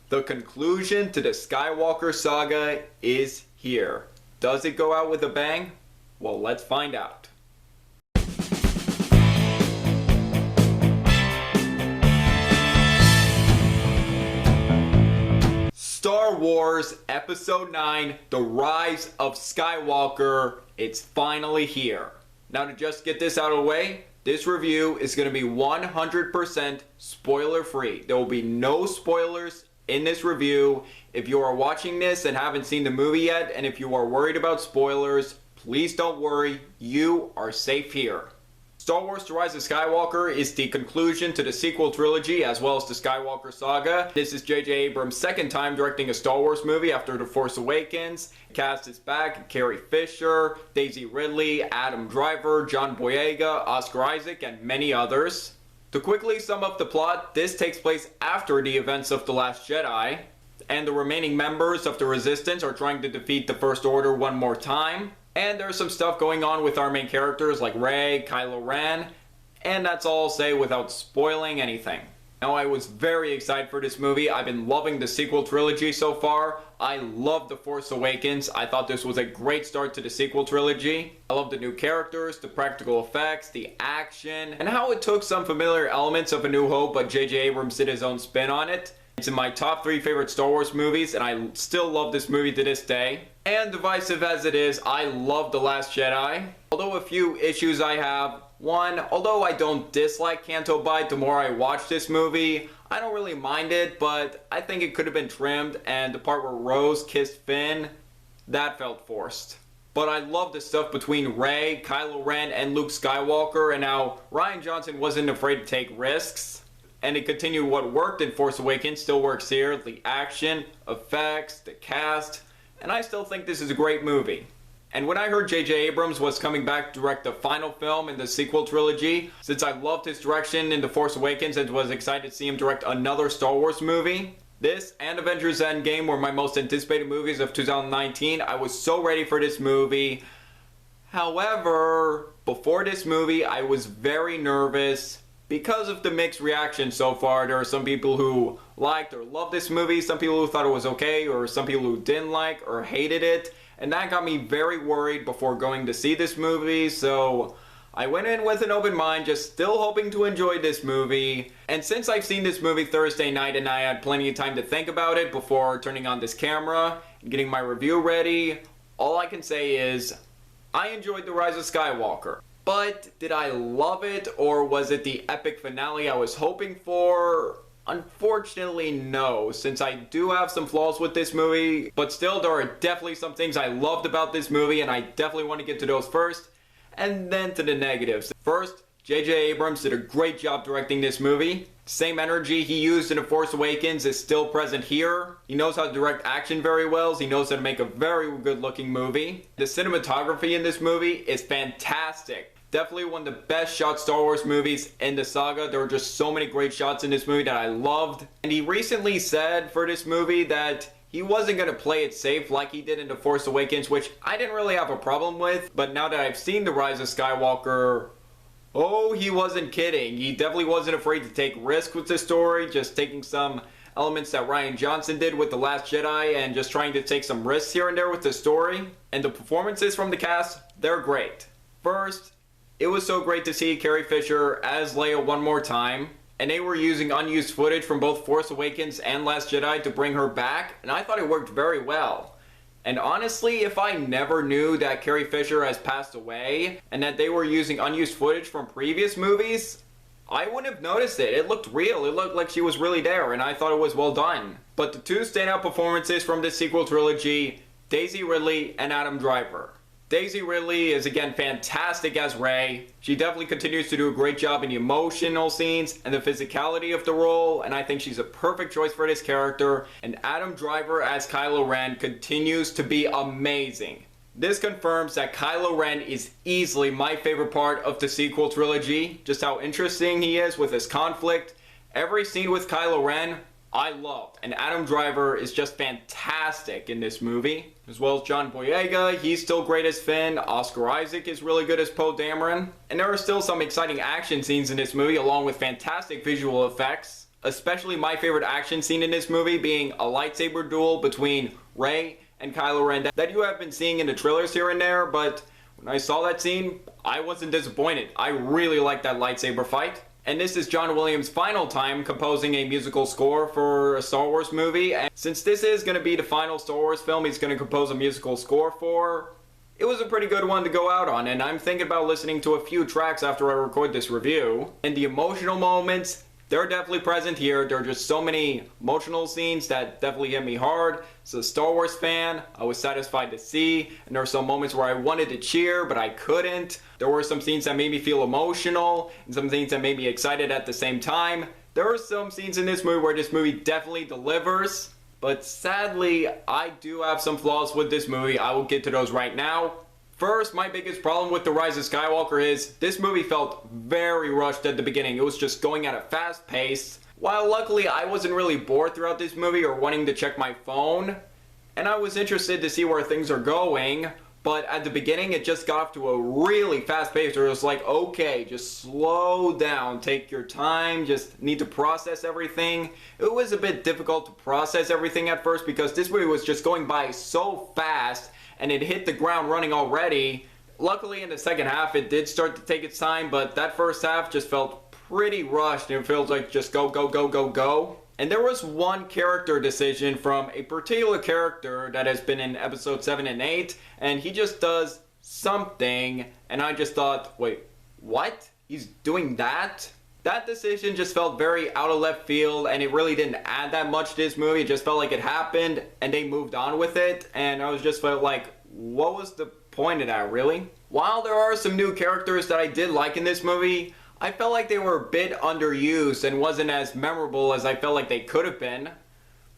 The conclusion to the Skywalker Saga is here. Does it go out with a bang? Well, let's find out. Star Wars Episode 9, The Rise of Skywalker, it's finally here. Now to just get this out of the way, this review is going to be 100% spoiler free. There will be no spoilers in this review. If you are watching this and haven't seen the movie yet, and if you are worried about spoilers, please don't worry, you are safe here. Star Wars The Rise of Skywalker is the conclusion to the sequel trilogy as well as the Skywalker Saga. This is J.J. Abrams' second time directing a Star Wars movie after The Force Awakens. The cast is back: Carrie Fisher, Daisy Ridley, Adam Driver, John Boyega, Oscar Isaac, and many others. To quickly sum up the plot, this takes place after the events of The Last Jedi, and the remaining members of the Resistance are trying to defeat the First Order one more time. And there's some stuff going on with our main characters like Rey, Kylo Ren, and that's all I'll say without spoiling anything. Now, I was very excited for this movie. I've been loving the sequel trilogy so far. I love The Force Awakens. I thought this was a great start to the sequel trilogy. I love the new characters, the practical effects, the action, and how it took some familiar elements of A New Hope, but J.J. Abrams did his own spin on it. It's in my top 3 favorite Star Wars movies, and I still love this movie to this day. And divisive as it is, I love The Last Jedi. Although a few issues I have. One, although I don't dislike Canto Bight, the more I watch this movie, I don't really mind it, but I think it could have been trimmed, and the part where Rose kissed Finn, that felt forced. But I love the stuff between Rey, Kylo Ren, and Luke Skywalker, and how Rian Johnson wasn't afraid to take risks. And it continued what worked in Force Awakens, still works here. The action, effects, the cast, and I still think this is a great movie. And when I heard J.J. Abrams was coming back to direct the final film in the sequel trilogy, since I loved his direction in The Force Awakens and was excited to see him direct another Star Wars movie, this and Avengers Endgame were my most anticipated movies of 2019. I was so ready for this movie. However, before this movie, I was very nervous. Because of the mixed reaction so far. There are some people who liked or loved this movie, some people who thought it was okay, or some people who didn't like or hated it. And that got me very worried before going to see this movie, so I went in with an open mind, just still hoping to enjoy this movie. And since I've seen this movie Thursday night and I had plenty of time to think about it before turning on this camera and getting my review ready, all I can say is, I enjoyed The Rise of Skywalker. But did I love it, or was it the epic finale I was hoping for? Unfortunately, no, since I do have some flaws with this movie, but still there are definitely some things I loved about this movie, and I definitely want to get to those first, and then to the negatives. First, J.J. Abrams did a great job directing this movie. Same energy he used in The Force Awakens is still present here. He knows how to direct action very well. He knows how to make a very good looking movie. The cinematography in this movie is fantastic. Definitely one of the best shot Star Wars movies in the saga. There were just so many great shots in this movie that I loved. And he recently said for this movie that he wasn't going to play it safe like he did in The Force Awakens, which I didn't really have a problem with. But now that I've seen The Rise of Skywalker, oh, he wasn't kidding. He definitely wasn't afraid to take risks with the story, just taking some elements that Rian Johnson did with The Last Jedi and just trying to take some risks here and there with the story. And the performances from the cast, they're great. First, it was so great to see Carrie Fisher as Leia one more time, and they were using unused footage from both Force Awakens and Last Jedi to bring her back, and I thought it worked very well. And honestly, if I never knew that Carrie Fisher has passed away, and that they were using unused footage from previous movies, I wouldn't have noticed it. It looked real, it looked like she was really there, and I thought it was well done. But the two standout performances from this sequel trilogy, Daisy Ridley and Adam Driver. Daisy Ridley is again fantastic as Rey. She definitely continues to do a great job in the emotional scenes and the physicality of the role, and I think she's a perfect choice for this character. And Adam Driver as Kylo Ren continues to be amazing. This confirms that Kylo Ren is easily my favorite part of the sequel trilogy. Just how interesting he is with his conflict. Every scene with Kylo Ren, I loved, and Adam Driver is just fantastic in this movie. As well as John Boyega, he's still great as Finn. Oscar Isaac is really good as Poe Dameron. And there are still some exciting action scenes in this movie along with fantastic visual effects. especially my favorite action scene in this movie being a lightsaber duel between Rey and Kylo Ren that you have been seeing in the trailers here and there, but when I saw that scene, I wasn't disappointed. I really liked that lightsaber fight. And this is John Williams' final time composing a musical score for a Star Wars movie, and since this is going to be the final Star Wars film he's going to compose a musical score for, it was a pretty good one to go out on, and I'm thinking about listening to a few tracks after I record this review. And the emotional moments, they're definitely present here. There are just so many emotional scenes that definitely hit me hard. As a Star Wars fan, I was satisfied to see, and there were some moments where I wanted to cheer, but I couldn't. There were some scenes that made me feel emotional, and some scenes that made me excited at the same time. There are some scenes in this movie where this movie definitely delivers, but sadly, I do have some flaws with this movie. I will get to those right now. First, my biggest problem with The Rise of Skywalker is this movie felt very rushed at the beginning. It was just going at a fast pace. While luckily I wasn't really bored throughout this movie or wanting to check my phone, and I was interested to see where things are going, but at the beginning it just got off to a really fast pace where it was like, okay, just slow down, take your time, just need to process everything. It was a bit difficult to process everything at first because this movie was just going by so fast and it hit the ground running already. Luckily in the second half it did start to take its time, but that first half just felt pretty rushed and it feels like just go, go, go, go, go. And there was one character decision from a particular character that has been in episode 7 and 8, and he just does something, and I just thought, wait, what? He's doing that? That decision just felt very out of left field, and it really didn't add that much to this movie. It just felt like it happened, and they moved on with it, and I was just felt like, what was the point of that, really? While there are some new characters that I did like in this movie, I felt like they were a bit underused and wasn't as memorable as I felt like they could have been.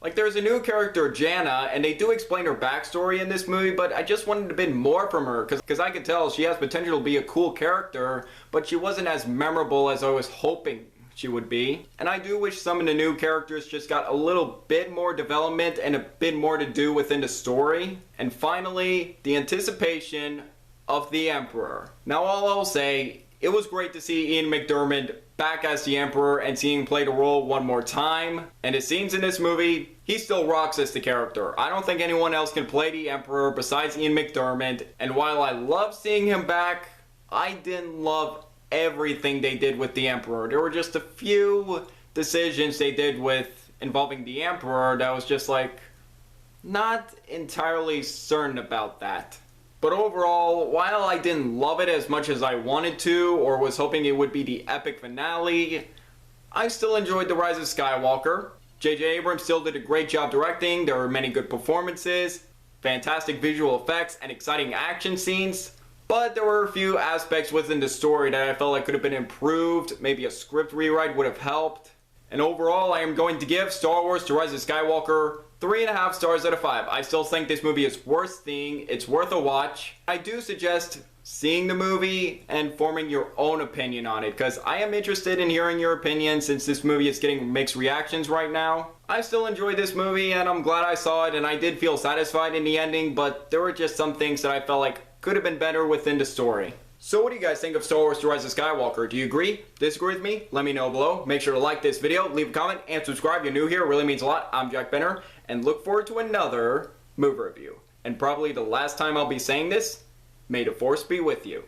Like, there's a new character, Janna, and they do explain her backstory in this movie, but I just wanted a bit more from her, because I could tell she has potential to be a cool character, but she wasn't as memorable as I was hoping she would be. And I do wish some of the new characters just got a little bit more development and a bit more to do within the story. And finally, the anticipation of the Emperor. Now all I'll say, it was great to see Ian McDiarmid back as the Emperor and seeing him play the role one more time. And his scenes in this movie, he still rocks as the character. I don't think anyone else can play the Emperor besides Ian McDiarmid. And while I love seeing him back, I didn't love everything they did with the Emperor. There were just a few decisions they did with involving the Emperor that was just like, not entirely certain about that. But overall, while I didn't love it as much as I wanted to, or was hoping it would be the epic finale, I still enjoyed The Rise of Skywalker. J.J. Abrams still did a great job directing, there were many good performances, fantastic visual effects, and exciting action scenes, but there were a few aspects within the story that I felt like could have been improved, maybe a script rewrite would have helped. And overall, I am going to give Star Wars The Rise of Skywalker 3.5 stars out of 5. I still think this movie is worth seeing. It's worth a watch. I do suggest seeing the movie and forming your own opinion on it, because I am interested in hearing your opinion since this movie is getting mixed reactions right now. I still enjoyed this movie and I'm glad I saw it, and I did feel satisfied in the ending, but there were just some things that I felt like could have been better within the story. So what do you guys think of Star Wars The Rise of Skywalker? Do you agree? Disagree with me? Let me know below. Make sure to like this video, leave a comment, and subscribe if you're new here. It really means a lot. I'm Jack Benner, and look forward to another movie review. And probably the last time I'll be saying this, may the Force be with you.